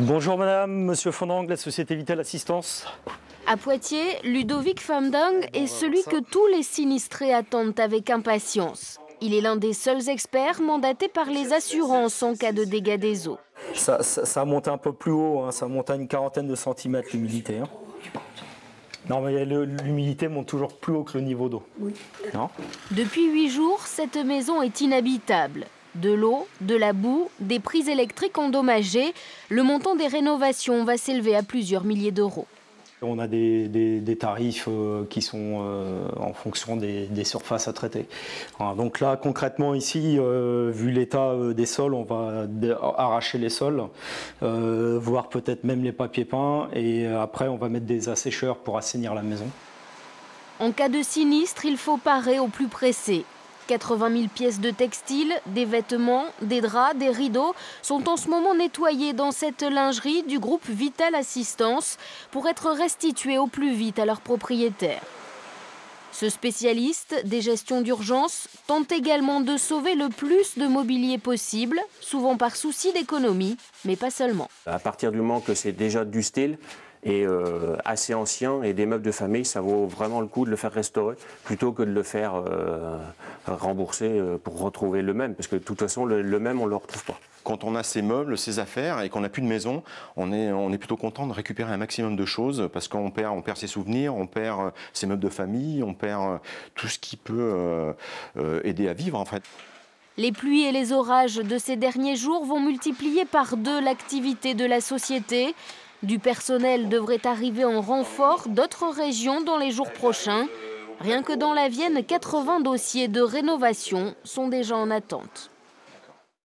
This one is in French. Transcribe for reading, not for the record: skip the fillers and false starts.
Bonjour madame, monsieur Fondang, la société Vital Assistance. À Poitiers, Ludovic Fondang est celui que tous les sinistrés attendent avec impatience. Il est l'un des seuls experts mandatés par les assurances en cas de dégâts des eaux. Ça monte un peu plus haut, hein, ça monte à une quarantaine de centimètres l'humidité. Hein. Non mais l'humidité monte toujours plus haut que le niveau d'eau. Oui. Non ? Depuis 8 jours, cette maison est inhabitable. De l'eau, de la boue, des prises électriques endommagées. Le montant des rénovations va s'élever à plusieurs milliers d'euros. On a des tarifs qui sont en fonction des surfaces à traiter. Donc là, concrètement ici, vu l'état des sols, on va arracher les sols, voire peut-être même les papiers peints, et après on va mettre des assécheurs pour assainir la maison. En cas de sinistre, il faut parer au plus pressé. 80 000 pièces de textile, des vêtements, des draps, des rideaux sont en ce moment nettoyés dans cette lingerie du groupe Vital Assistance pour être restitués au plus vite à leurs propriétaires. Ce spécialiste des gestions d'urgence tente également de sauver le plus de mobilier possible, souvent par souci d'économie, mais pas seulement. À partir du moment que c'est déjà du style et assez ancien et des meubles de famille, ça vaut vraiment le coup de le faire restaurer plutôt que de le faire rembourser pour retrouver le même, parce que de toute façon le même on ne le retrouve pas. Quand on a ses meubles, ses affaires et qu'on n'a plus de maison, on est plutôt content de récupérer un maximum de choses parce qu'on perd ses souvenirs, on perd ses meubles de famille, on perd tout ce qui peut aider à vivre en fait. Les pluies et les orages de ces derniers jours vont multiplier par 2 l'activité de la société. Du personnel devrait arriver en renfort d'autres régions dans les jours prochains. Rien que dans la Vienne, 80 dossiers de rénovation sont déjà en attente.